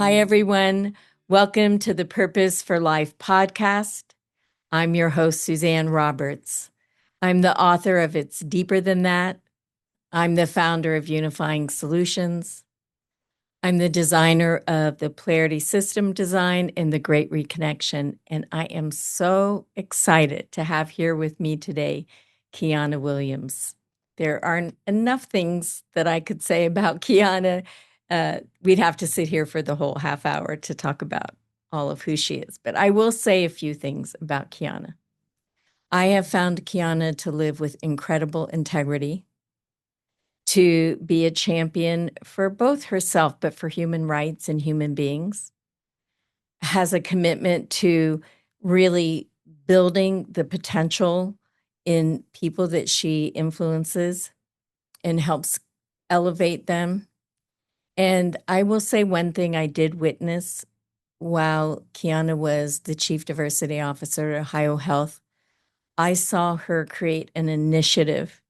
Hi, everyone. Welcome to the Purpose for Life podcast. I'm your host, Suzanne Roberts. I'm the author of It's Deeper Than That. I'm the founder of Unifying Solutions. I'm the designer of the Polarity System Design and the Great Reconnection. And I am so excited to have here with me today Qiana Williams. There aren't enough things that I could say about Qiana. We'd have to sit here for the whole half hour to talk about all of who she is. But I will say a few things about Qiana. I have found Qiana to live with incredible integrity, to be a champion for both herself, but for human rights and human beings, has a commitment to really building the potential in people that she influences and helps elevate them. And I will say one thing I did witness while Qiana was the Chief Diversity Officer at Ohio Health. I saw her create an initiative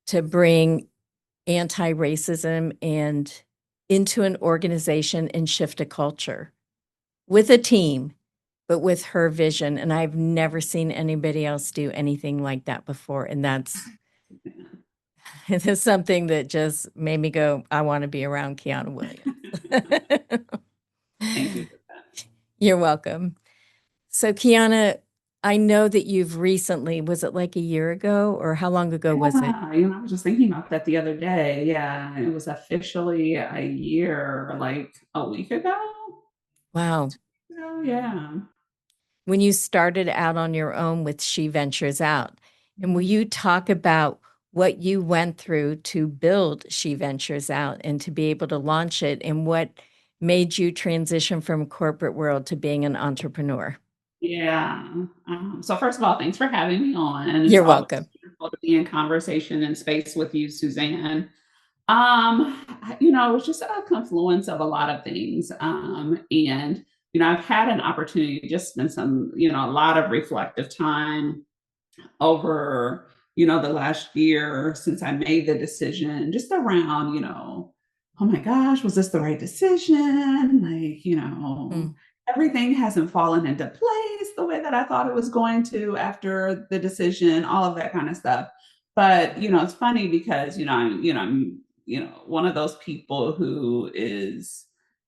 to bring anti-racism and into an organization and shift a culture with a team, but with her vision. And I've never seen anybody else do anything like that before. And that's something that just made me go, I want to be around Qiana Williams. Thank you for that. You're welcome. So Qiana, I know that you've recently, was it like a year ago or how long ago was it? Yeah, I was just thinking about that the other day. Yeah, it was officially a year, like a week ago. Wow. So yeah. When you started out on your own with She Ventures Out. And will Mhm. you talk about what you went through to build She Ventures Out and to be able to launch it and what made you transition from corporate world to being an entrepreneur? Yeah. So first of all, thanks for having me on. And it's You're always welcome. beautiful to be in conversation and space with you, Suzanne. It was just a confluence of a lot of things. And I've had an opportunity to just spend a lot of reflective time over the last year since I made the decision, just around oh my gosh, was this the right decision? Mm. Everything hasn't fallen into place the way that I thought it was going to after the decision, all of that kind of stuff. But it's funny because I'm one of those people who is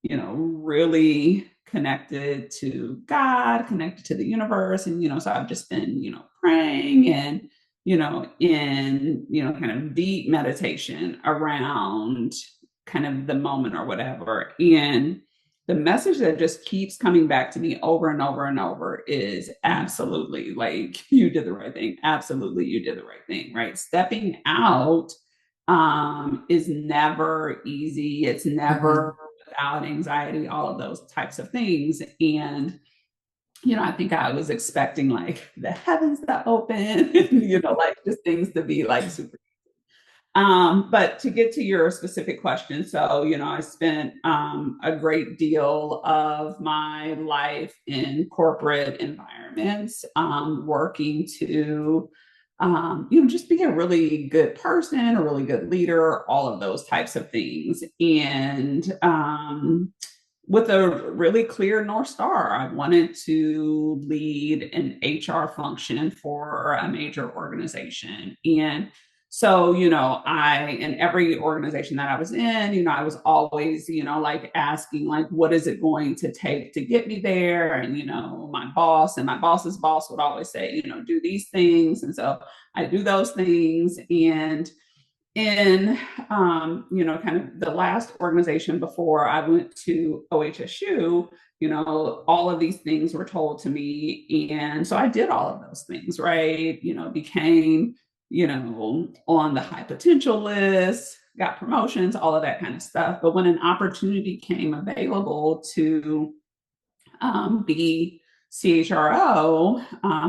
really connected to God, connected to the universe. And, so I've just been, praying and, kind of deep meditation around kind of the moment or whatever. And the message that just keeps coming back to me over and over and over is absolutely like, you did the right thing. Absolutely, you did the right thing, right? Stepping out is never easy. It's Mm-hmm. never without anxiety, all of those types of things. And I think I was expecting like the heavens to open, like just things to be like super. But to get to your specific question, so I spent a great deal of my life in corporate environments, working to just be a really good person, a really good leader, all of those types of things. And with a really clear North Star, I wanted to lead an HR function for a major organization. And so, in every organization that I was in, I was always, like asking, like, what is it going to take to get me there? And, my boss and my boss's boss would always say, do these things. And so I do those things. And in kind of the last organization before I went to OHSU, all of these things were told to me. And so I did all of those things, right? Became, on the high potential list, got promotions, all of that kind of stuff. But when an opportunity came available to be CHRO,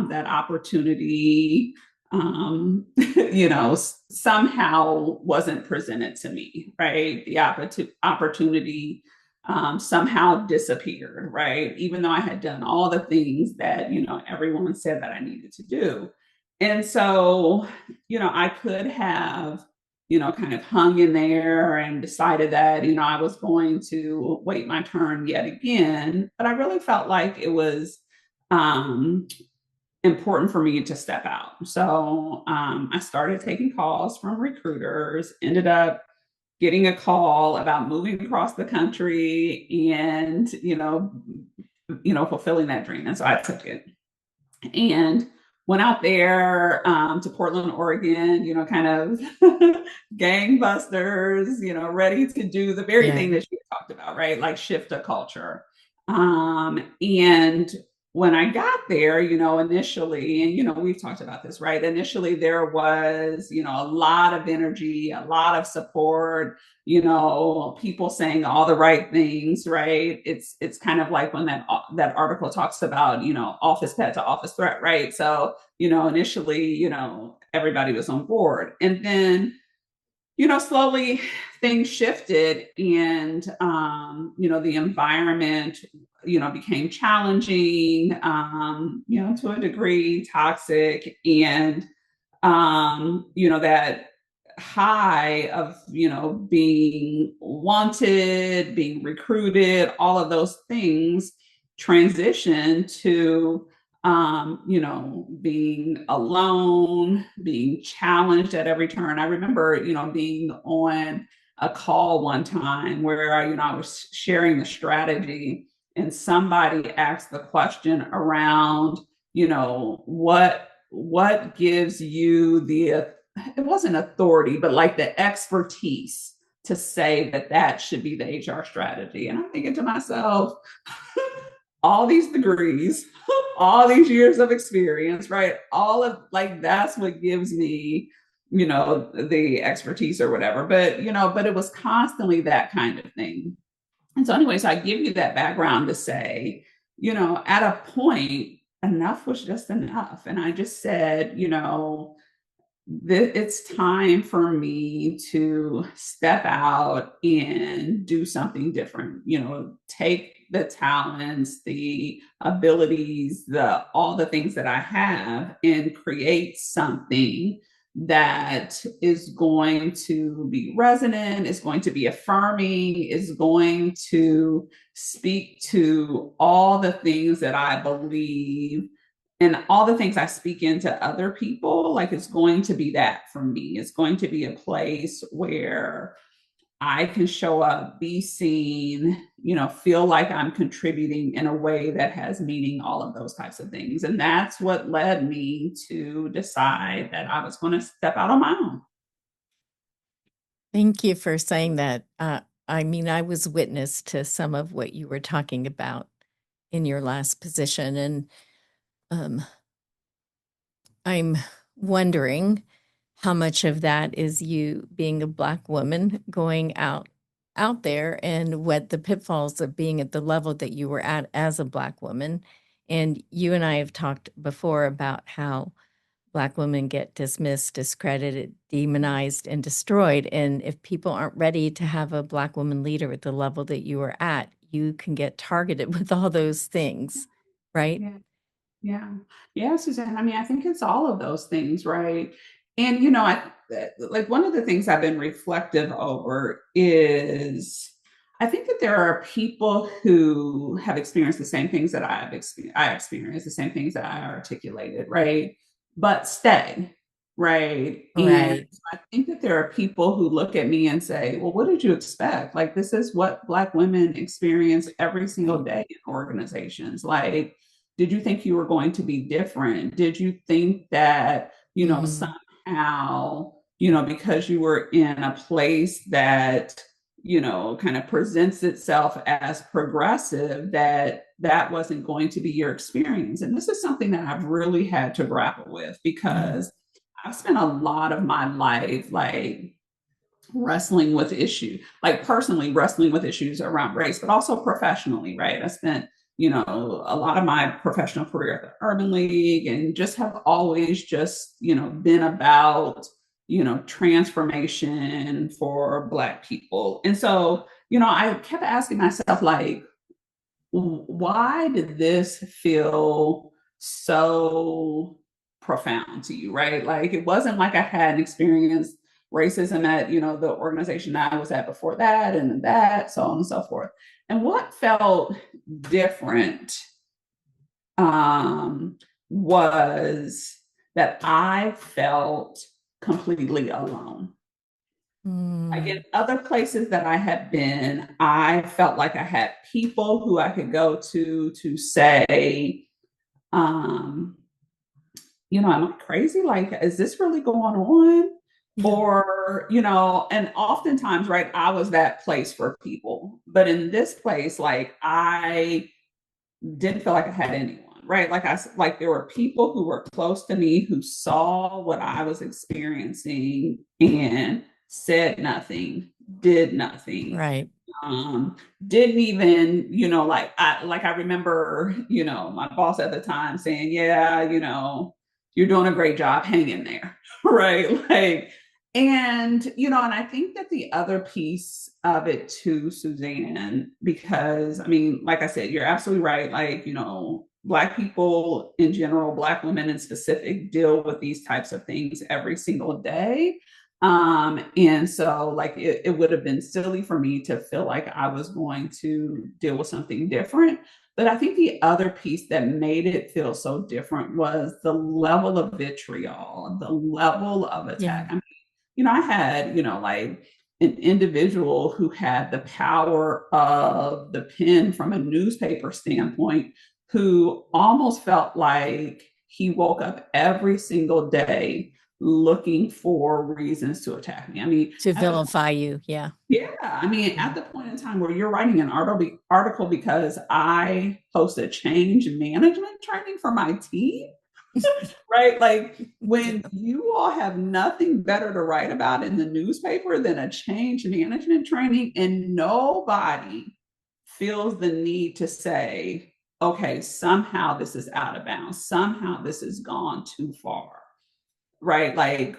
that opportunity, somehow wasn't presented to me, right? The opportunity somehow disappeared, right? Even though I had done all the things that, everyone said that I needed to do. And so, I could have kind of hung in there and decided that, I was going to wait my turn yet again. But I really felt like it was um, important for me to step out. So I started taking calls from recruiters, ended up getting a call about moving across the country and, fulfilling that dream. And so I took it and went out there to Portland, Oregon, kind of gangbusters, ready to do the very Yeah. thing that she talked about, right? Like shift a culture. And when I got there, initially, and, we've talked about this, right? Initially, there was, a lot of energy, a lot of support, people saying all the right things, right? It's kind of like when that article talks about, office pet to office threat, right? So, initially, everybody was on board. And then, slowly things shifted and, the environment, became challenging, to a degree, toxic. And, that high of, being wanted, being recruited, all of those things transition to being alone, being challenged at every turn. I remember, being on a call one time where, I was sharing the strategy and somebody asked the question around, what gives you it wasn't authority, but like the expertise to say that should be the HR strategy. And I'm thinking to myself, all these degrees, all these years of experience, right? All of like that's what gives me, the expertise or whatever. But but it was constantly that kind of thing. And so, anyways, I give you that background to say, at a point, enough was just enough. And I just said, it's time for me to step out and do something different, take the talents, the abilities, all the things that I have and create something that is going to be resonant, is going to be affirming, is going to speak to all the things that I believe and all the things I speak into other people. Like it's going to be that for me. It's going to be a place where I can show up, be seen, feel like I'm contributing in a way that has meaning, all of those types of things. And that's what led me to decide that I was going to step out on my own. Thank you for saying that. I mean, I was witness to some of what you were talking about in your last position. And I'm wondering how much of that is you being a Black woman going out there and what the pitfalls of being at the level that you were at as a Black woman. And you and I have talked before about how Black women get dismissed, discredited, demonized, and destroyed. And if people aren't ready to have a Black woman leader at the level that you are at, you can get targeted with all those things, right? Yeah. Yeah. Yeah, Suzanne. I mean, I think it's all of those things, right? And, like one of the things I've been reflective over is I think that there are people who have experienced the same things that I experienced, the same things that I articulated, right? But stay, right? And Right. I think that there are people who look at me and say, well, what did you expect? Like, this is what Black women experience every single day in organizations. Like, did you think you were going to be different? Did you think that, Mm-hmm. somehow, because you were in a place that, kind of presents itself as progressive, that wasn't going to be your experience? And this is something that I've really had to grapple with because I've spent a lot of my life like wrestling with issues, like personally wrestling with issues around race, but also professionally, right? I spent, a lot of my professional career at the Urban League and just have always just, been about, transformation for Black people. And so, I kept asking myself, like, why did this feel so profound to you, right? Like it wasn't like I had an experience racism at, the organization I was at before that, and that, so on and so forth. And what felt different was that I felt completely alone. Like in other places that I had been, I felt like I had people who I could go to say, am I crazy? Like, is this really going on? Yeah. Or, and oftentimes, right, I was that place for people. But in this place, like, I didn't feel like I had anyone, right? Like there were people who were close to me who saw what I was experiencing and said nothing, did nothing. Right. Didn't even, I remember, my boss at the time saying, yeah, you're doing a great job, hang in there. Right. Like, and I think that the other piece of it too, Suzanne, because I mean, like I said, you're absolutely right. Like, Black people in general, Black women in specific, deal with these types of things every single day. And so like it would have been silly for me to feel like I was going to deal with something different. But I think the other piece that made it feel so different was the level of vitriol, the level of attack. Yeah. I mean, I had, like an individual who had the power of the pen from a newspaper standpoint, who almost felt like he woke up every single day looking for reasons to attack me. I mean, To vilify you. Yeah. yeah, I mean, at the point in time where you're writing an article because I hosted change management training for my team, right? Like when you all have nothing better to write about in the newspaper than a change management training, and nobody feels the need to say, okay, somehow this is out of bounds, somehow this has gone too far, right? Like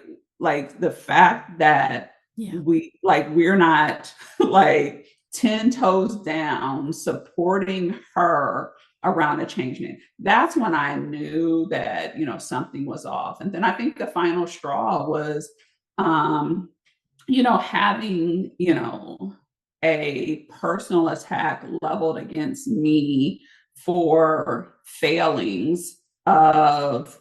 the fact that Yeah. we're not like 10 toes down supporting her around a change name. That's when I knew that, something was off. And then I think the final straw was, having, a personal attack leveled against me for failings of,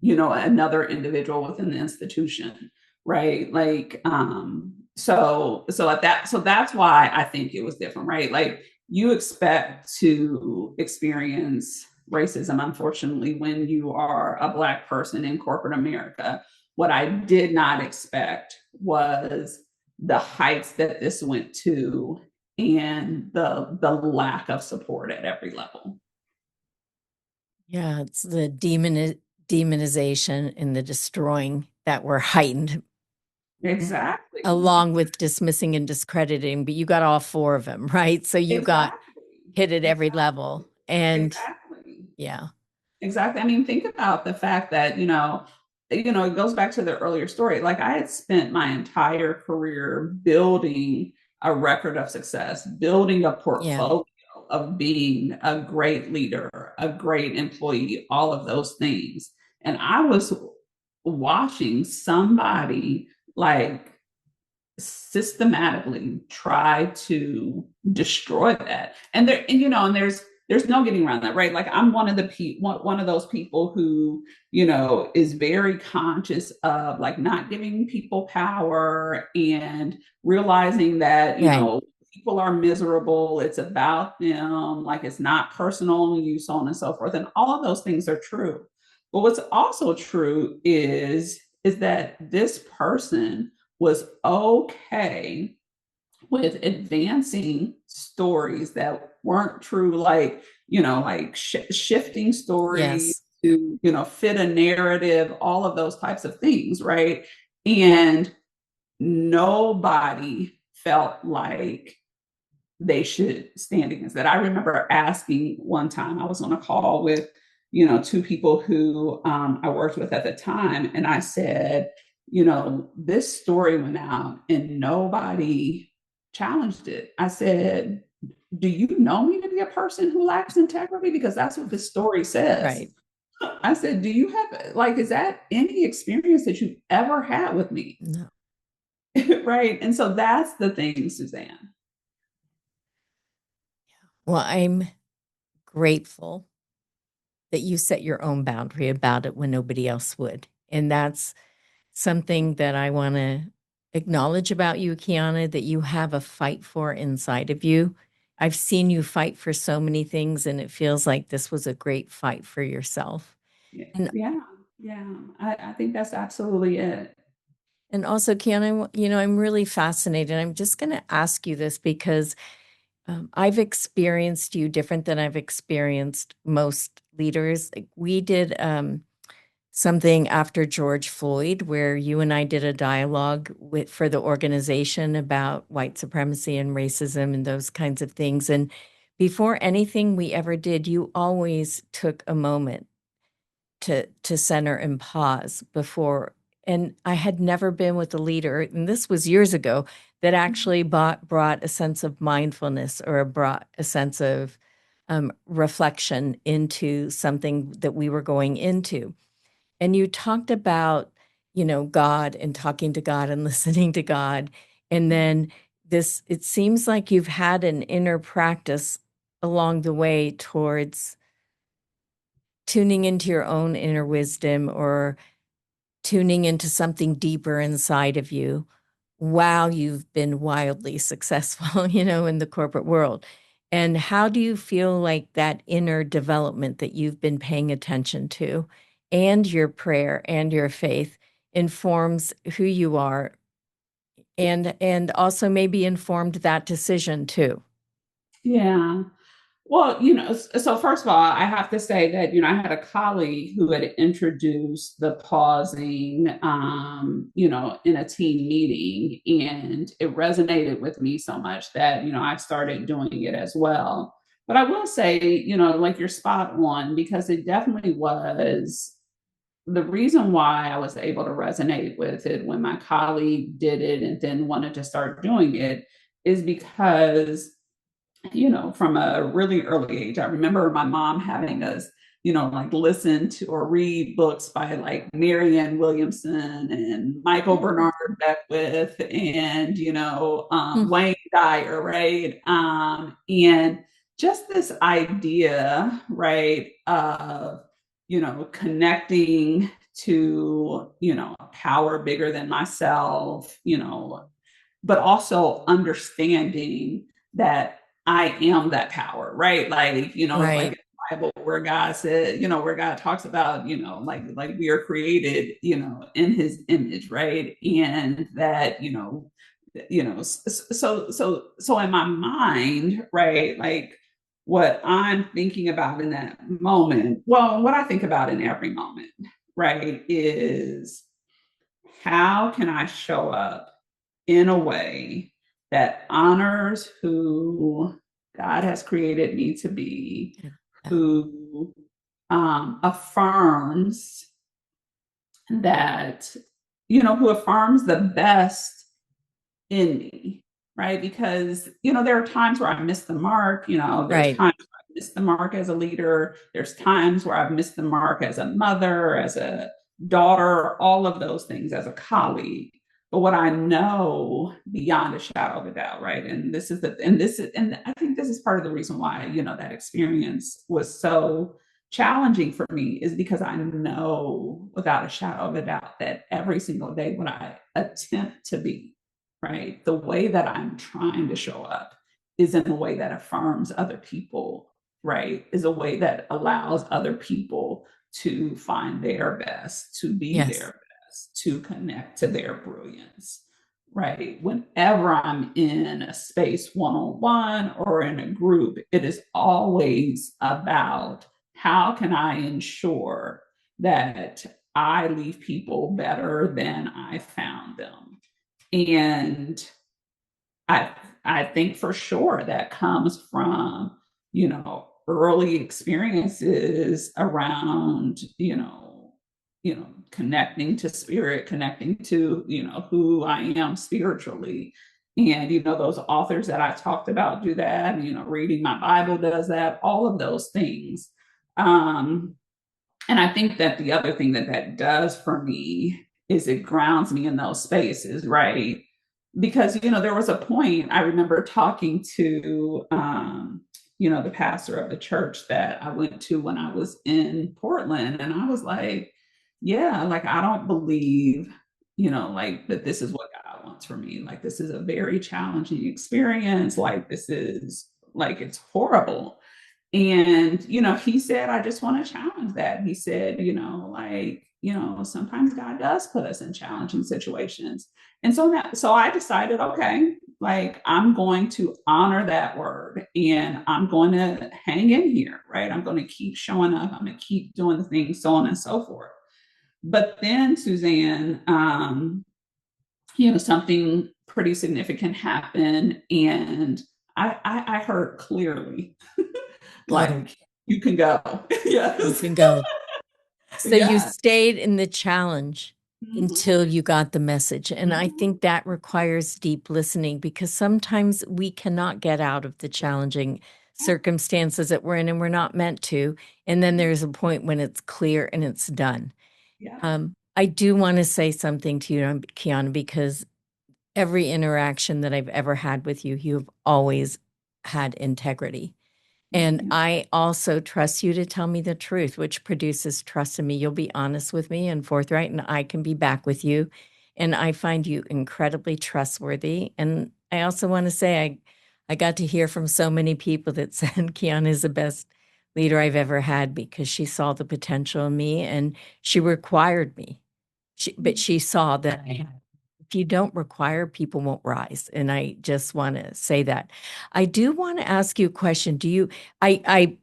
another individual within the institution, right? Like, so that's why I think it was different, right? Like you expect to experience racism, unfortunately, when you are a Black person in corporate America. What I did not expect was the heights that this went to and the lack of support at every level. Yeah. It's the demonization and the destroying that were heightened Exactly. along with dismissing and discrediting, but you got all four of them, right? So you got Exactly. hit at every Exactly. level. And Exactly. yeah. Exactly. I mean, think about the fact that, it goes back to the earlier story. Like I had spent my entire career building a record of success, building a Yeah. portfolio of being a great leader, a great employee, all of those things. And I was watching somebody like systematically try to destroy that. And there's no getting around that, right? Like I'm one of those people who, is very conscious of like not giving people power and realizing that, Right. people are miserable. It's about them, like it's not personal on you, so on and so forth. And all of those things are true. But what's also true is that this person was okay with advancing stories that weren't true, like, like shifting stories Yes. to, fit a narrative, all of those types of things, right? And nobody felt like they should stand against that. I remember asking one time, I was on a call with, two people who I worked with at the time, and I said, this story went out and nobody challenged it. I said, do you know me to be a person who lacks integrity? Because that's what this story says. Right. I said, do you have, like, is that any experience that you've ever had with me? No. Right. And so that's the thing, Suzanne. Well, I'm grateful that you set your own boundary about it when nobody else would. And that's something that I want to acknowledge about you, Qiana, that you have a fight for inside of you. I've seen you fight for so many things, and it feels like this was a great fight for yourself. Yeah. And Yeah. Yeah. I think that's absolutely it. and also, Qiana, I'm really fascinated. I'm just going to ask you this because I've experienced you different than I've experienced most leaders. Like, we did something after George Floyd, where you and I did a dialogue for the organization about white supremacy and racism and those kinds of things. And before anything we ever did, you always took a moment to center and pause before. And I had never been with a leader, and this was years ago, that actually brought a sense of mindfulness or brought a sense of reflection into something that we were going into. And you talked about, God and talking to God and listening to God. And then it seems like you've had an inner practice along the way towards tuning into your own inner wisdom or tuning into something deeper inside of you while you've been wildly successful, in the corporate world. And how do you feel like that inner development that you've been paying attention to and your prayer and your faith informs who you are and also maybe informed that decision too? Yeah. Well, so first of all, I have to say that, I had a colleague who had introduced the pausing, in a team meeting, and it resonated with me so much that, I started doing it as well. But I will say, like, you're spot on, because it definitely was the reason why I was able to resonate with it when my colleague did it and then wanted to start doing it is because from a really early age. I remember my mom having us, like, listen to or read books by like Marianne Williamson and Michael Bernard Beckwith and, Hmm. Wayne Dyer, right? And just this idea, right, of, connecting to, a power bigger than myself, but also understanding that I am that power, right? Like, it's like in Right. the Bible where God said, where God talks about, like we are created, in his image, right? And that, so in my mind, right, like what I'm thinking about in that moment, well, what I think about in every moment, right, is how can I show up in a way that honors who God has created me to be, Yeah. who affirms that, who affirms the best in me, right? Because, there are times where I miss the mark, there's Right. times where I miss the mark as a leader, there's times where I've missed the mark as a mother, as a daughter, all of those things, as a colleague. But what I know beyond a shadow of a doubt, right? And I think this is part of the reason why, that experience was so challenging for me, is because I know without a shadow of a doubt that every single day when I attempt to be, right, the way that I'm trying to show up is in a way that affirms other people, right, is a way that allows other people to find their best, to be Yes. their best, to connect to their brilliance, right? Whenever I'm in a space one on one or in a group, it is always about how can I ensure that I leave people better than I found them. And I I think for sure that comes from, early experiences around, connecting to spirit, connecting to, who I am spiritually. And, those authors that I talked about do that, reading my Bible does that, all of those things. Um, And I think that the other thing that that does for me is it grounds me in those spaces, right? Because, there was a point I remember talking to, the pastor of the church that I went to when I was in Portland. And I was like, yeah, like, I don't believe, like that this is what God wants for me. Like, this is a very challenging experience. Like, this is like, it's horrible. And, he said, I just want to challenge that. He said, sometimes God does put us in challenging situations. And so I decided, okay, like I'm going to honor that word and I'm going to hang in here, right? I'm going to keep showing up. I'm going to keep doing the things, so on and so forth. But then, Suzanne, something pretty significant happened. And I heard clearly, Oh, like, you can go. you Yes. can go. So you Yeah. stayed in the challenge Mhm. until you got the message. And I think that requires deep listening because sometimes we cannot get out of the challenging circumstances that we're in and we're not meant to. And then there's a point when it's clear and it's done. Yeah. I do want to say something to you, Qiana, because every interaction that I've ever had with you, you have always had integrity. And Yeah. I also trust you to tell me the truth, which produces trust in me. You'll be honest with me and forthright, and I can be back with you. And I find you incredibly trustworthy. And I also want to say I got to hear from so many people that said Qiana is the best leader I've ever had because she saw the potential in me and she required me. But she saw that if you don't require, people won't rise. And I just want to say that. I do want to ask you a question. I, I,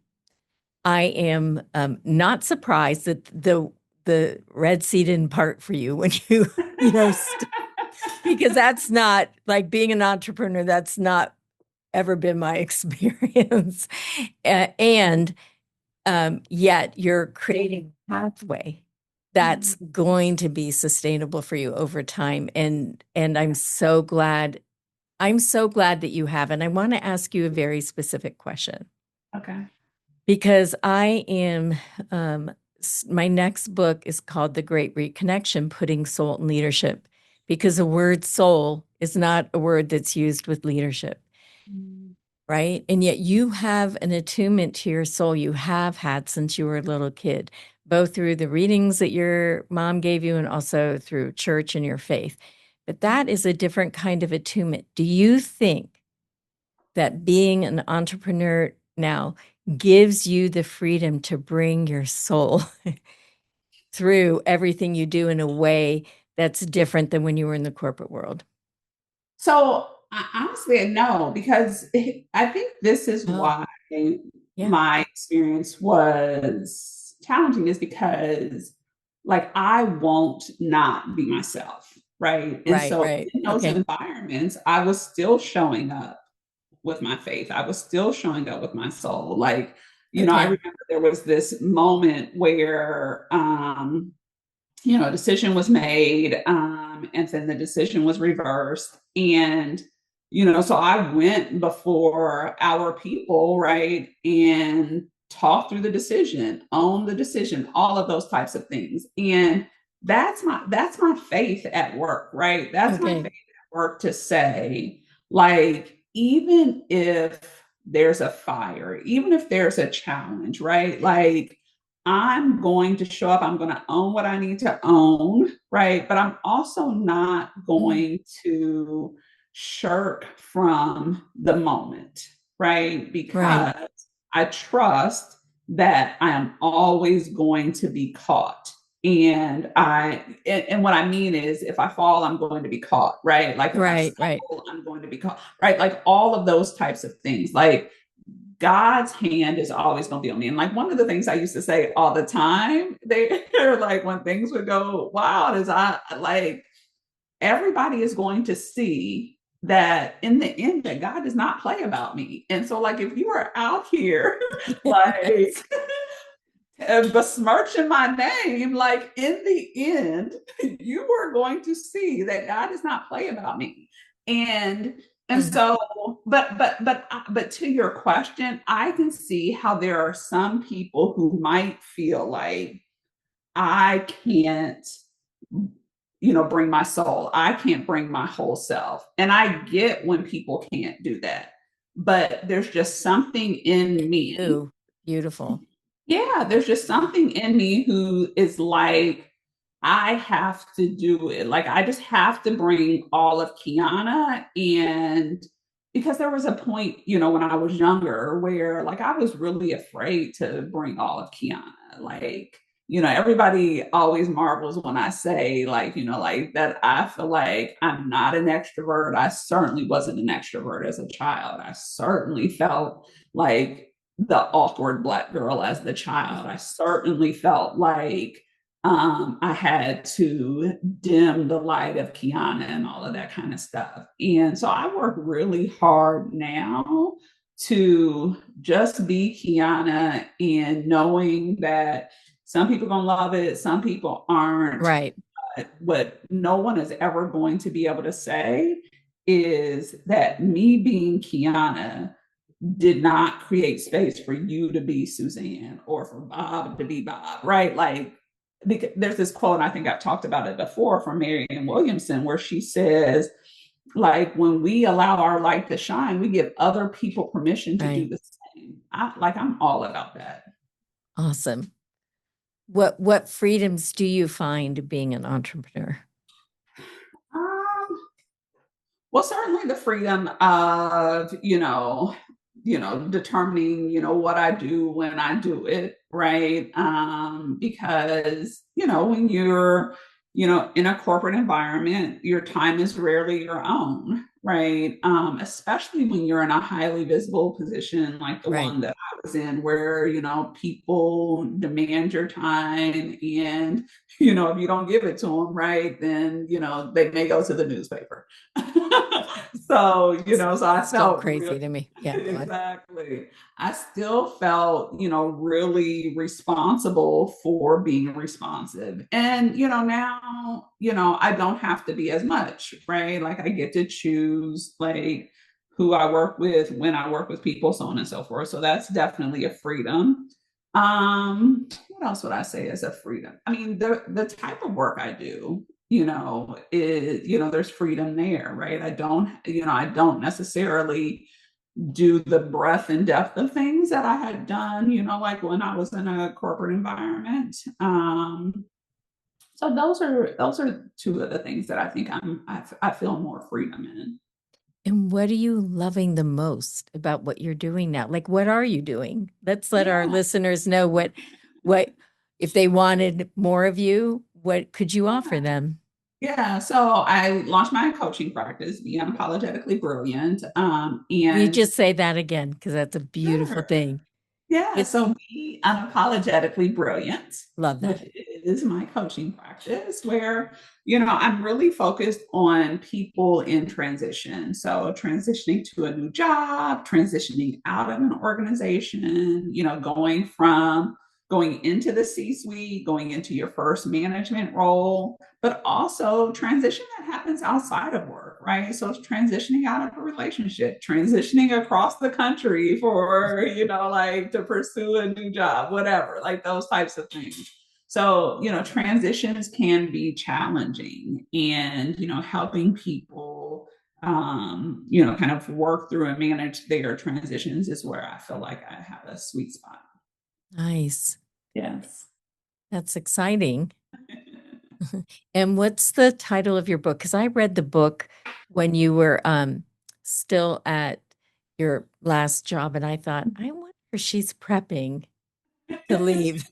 I am not surprised that the Red Sea didn't part for you when you, because that's not like being an entrepreneur. That's not ever been my experience. And yet you're creating a pathway that's going to be sustainable for you over time. And I'm so glad that you have. And I want to ask you a very specific question Okay. because my next book is called The Great Reconnection, Putting Soul in Leadership, because the word soul is not a word that's used with leadership. Right. And yet you have an attunement to your soul you have had since you were a little kid, both through the readings that your mom gave you and also through church and your faith. But that is a different kind of attunement. Do you think that being an entrepreneur now gives you the freedom to bring your soul through everything you do in a way that's different than when you were in the corporate world? So honestly, no, because I think this is Oh, why yeah. my experience was challenging is because like I won't not be myself, right? And Right, so right. in those Okay. environments, I was still showing up with my faith. I was still showing up with my soul. Like, I Okay. remember there was this moment where a decision was made, and then the decision was reversed. And, so I went before our people, right, and talked through the decision, owned the decision, all of those types of things. And that's my faith at work, right? That's my faith Okay. at work to say, like, even if there's a fire, even if there's a challenge, right? Like, I'm going to show up. I'm going to own what I need to own, right? But I'm also not Mm. going to shirk from the moment, right? Right. Because I trust that I am always going to be caught. And what I mean is if I fall, I'm going to be caught, right? Like if I Right, right. stumble, I'm going to be caught, right? Like all of those types of things. Like God's hand is always going to be on me. And like one of the things I used to say all the time, they're like when things would go wild, is I like everybody is going to see that in the end that God does not play about me. And so like if you are out here like Yes. besmirching my name, like in the end, you are going to see that God does not play about me. And and Mm. so, but to your question, I can see how there are some people who might feel like I can't, bring my soul. I can't bring my whole self. And I get when people can't do that. But there's just something in me. Ooh, beautiful. Yeah, there's just something in me who is like, I have to do it. Like, I just have to bring all of Qiana. And because there was a point, when I was younger where like I was really afraid to bring all of Qiana. Like, everybody always marvels when I say, like, like that I feel like I'm not an extrovert. I certainly wasn't an extrovert as a child. I certainly felt like the awkward Black girl as the child. I certainly felt like I had to dim the light of Qiana and all of that kind of stuff. And so I work really hard now to just be Qiana, and knowing that some people are going to love it, some people aren't. Right. But what no one is ever going to be able to say is that me being Qiana did not create space for you to be Suzanne or for Bob to be Bob, right? Like, because there's this quote, and I think I've talked about it before, from Marianne Williamson, where she says, like, when we allow our light to shine, we give other people permission to do Right. the same. I'm all about that. Awesome. What freedoms do you find being an entrepreneur? Um, Well, certainly the freedom of, determining, what I do when I do it, right? Because, when you're, in a corporate environment, your time is rarely your own, right? Especially when you're in a highly visible position like the Right. one that I was in, where, people demand your time, and, if you don't give it to them, right, then, they may go to the newspaper. So I Still felt crazy to me. Yeah, go on. exactly. I still felt, really responsible for being responsive. And, now, I don't have to be as much, right? Like, I get to choose, like, who I work with, when I work with people, so on and so forth. So that's definitely a freedom. What else would I say is a freedom? I mean, the type of work I do, is, there's freedom there, right? I don't necessarily do the breadth and depth of things that I had done, like when I was in a corporate environment. So those are two of the things that I think I feel more freedom in. And what are you loving the most about what you're doing now? Like, what are you doing? Let's let our Yeah, listeners know what, if they wanted more of you, what could you offer them? yeah. So I launched my coaching practice, Be Unapologetically Brilliant. Will you And just say that again? Because that's a beautiful sure. thing. Yeah, It, so Be Unapologetically Brilliant, love which that. is my coaching practice, where, I'm really focused on people in transition. So transitioning to a new job, transitioning out of an organization, going into the C-suite, going into your first management role, but also transition that happens outside of work, right? So it's transitioning out of a relationship, transitioning across the country for, like to pursue a new job, whatever, like those types of things. So, transitions can be challenging, and, helping people, kind of work through and manage their transitions is where I feel like I have a sweet spot. Nice. Yes. That's exciting. And what's the title of your book? Because I read the book when you were still at your last job, and I thought, I wonder if she's prepping to leave.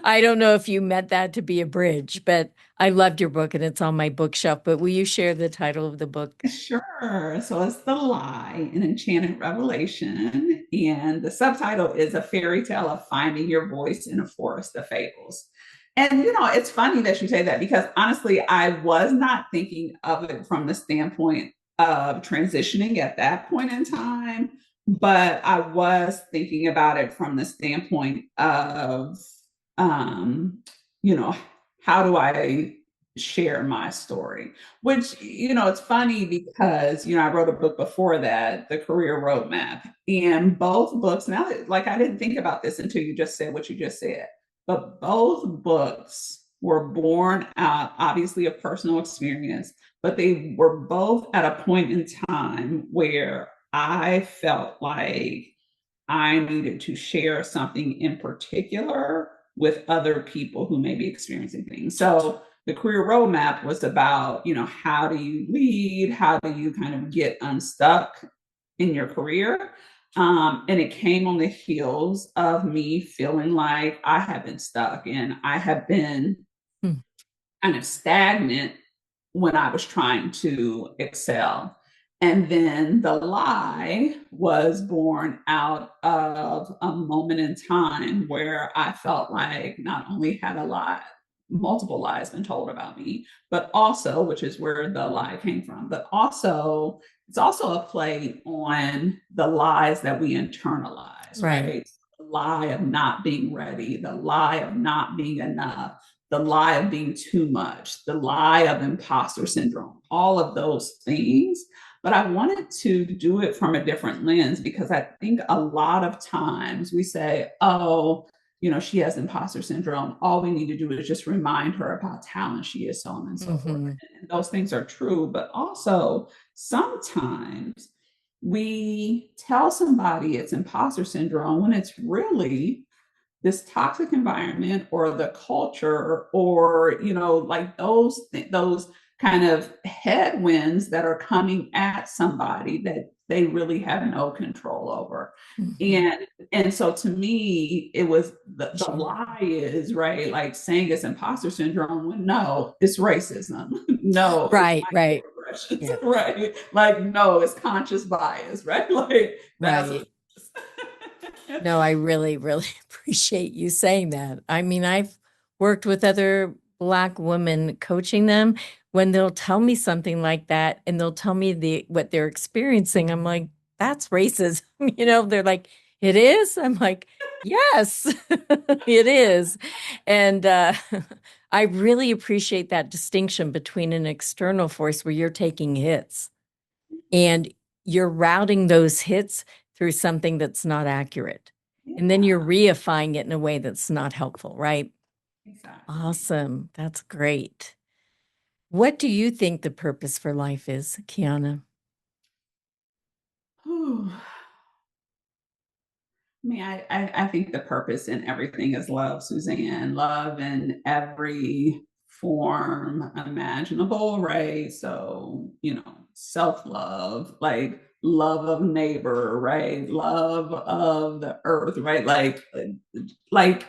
I don't know if you meant that to be a bridge, but I loved your book and it's on my bookshelf. But will you share the title of the book? Sure. So it's The Lie, an Enchanted Revelation. And the subtitle is A Fairy Tale of Finding Your Voice in a Forest of Fables. And, it's funny that you say that, because honestly, I was not thinking of it from the standpoint of transitioning at that point in time, but I was thinking about it from the standpoint of, um, you know, how do I share my story? Which, it's funny because, I wrote a book before that, The Career Roadmap. And both books, now, like, I didn't think about this until you just said what you just said. but both books were born out, obviously, of personal experience, but they were both at a point in time where I felt like I needed to share something in particular with other people who may be experiencing things. So the career roadmap was about, how do you lead? How do you kind of get unstuck in your career? And it came on the heels of me feeling like I have been stuck and I have been kind of stagnant when I was trying to excel. And then the lie was born out of a moment in time where I felt like not only had a lie, multiple lies been told about me, but also, which is where the lie came from, but also it's also a play on the lies that we internalize, Right. right? The lie of not being ready, the lie of not being enough, the lie of being too much, the lie of imposter syndrome, all of those things. But I wanted to do it from a different lens because I think a lot of times we say, oh, she has imposter syndrome. All we need to do is just remind her of how talented she is, so on and so forth. Mm-hmm. And those things are true. But also, sometimes we tell somebody it's imposter syndrome when it's really this toxic environment or the culture or like those kind of headwinds that are coming at somebody that they really have no control over. Mm-hmm. And so to me it was the Sure. lie is right, like saying it's imposter syndrome when no, it's racism. No, it's Right, right. microaggressions. Yeah, Right, like no, it's conscious bias. Right, like that's what. right. No, I really, really appreciate you saying that. I mean, I've worked with other Black women coaching them when they'll tell me something like that and they'll tell me what they're experiencing. I'm like, that's racism. They're like, it is? I'm like, yes, it is. And I really appreciate that distinction between an external force where you're taking hits and you're routing those hits through something that's not accurate. And then you're Yeah, reifying it in a way that's not helpful, right? exactly. Awesome. That's great. What do you think the purpose for life is, Qiana? Whew. I mean, I think the purpose in everything is love, Suzanne. Love in every form imaginable, right? So, self love, like love of neighbor, right? Love of the earth, right? Like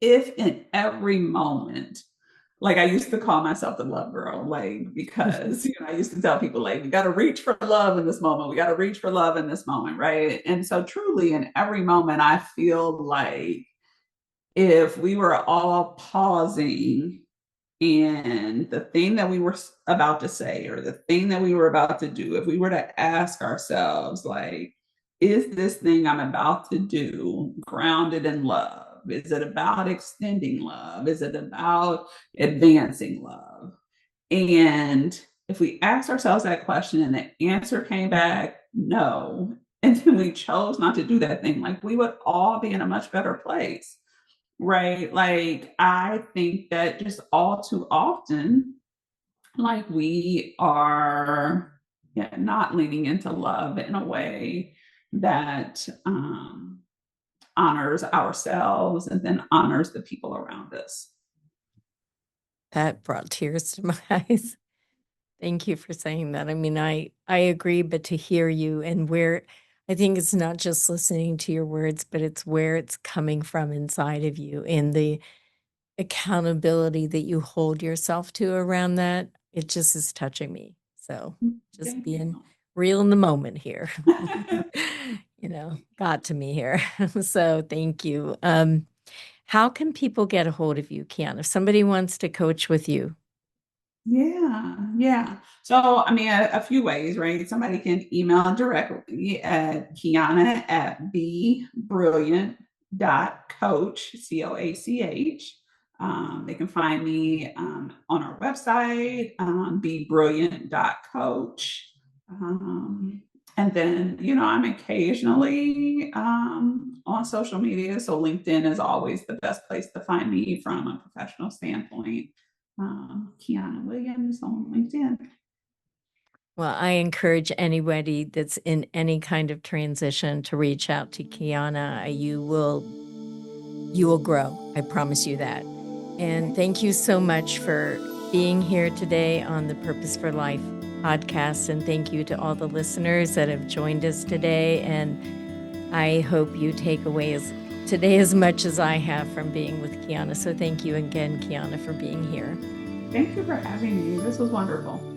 if in every moment, like I used to call myself the love girl, like because I used to tell people like we got to reach for love in this moment. We got to reach for love in this moment, right? And so truly in every moment I feel like if we were all pausing and the thing that we were about to say or the thing that we were about to do, if we were to ask ourselves, like, is this thing I'm about to do grounded in love? Is it about extending love? Is it about advancing love? And if we asked ourselves that question and the answer came back no, and then we chose not to do that thing, like we would all be in a much better place. Right. Like, I think that just all too often, like, we are not leaning into love in a way that honors ourselves and then honors the people around us. That brought tears to my eyes. Thank you for saying that. I mean, I agree, but to hear you and where I think it's not just listening to your words, but it's where it's coming from inside of you and the accountability that you hold yourself to around that, it just is touching me. So just Thank you. being real in the moment here, got to me here. So thank you. How can people get a hold of you, Qiana, if somebody wants to coach with you? Yeah, yeah. So, I mean, a few ways, right? Somebody can email directly at Qiana at bebrilliant.coach, COACH. They can find me on our website, bebrilliant.coach. And then, I'm occasionally on social media. So LinkedIn is always the best place to find me from a professional standpoint. Qiana Williams on LinkedIn. Well, I encourage anybody that's in any kind of transition to reach out to Qiana. You will grow. I promise you that. And thank you so much for being here today on the Purpose for Life podcast. And thank you to all the listeners that have joined us today. And I hope you take away today as much as I have from being with Qiana. So thank you again, Qiana, for being here. Thank you for having me. This was wonderful.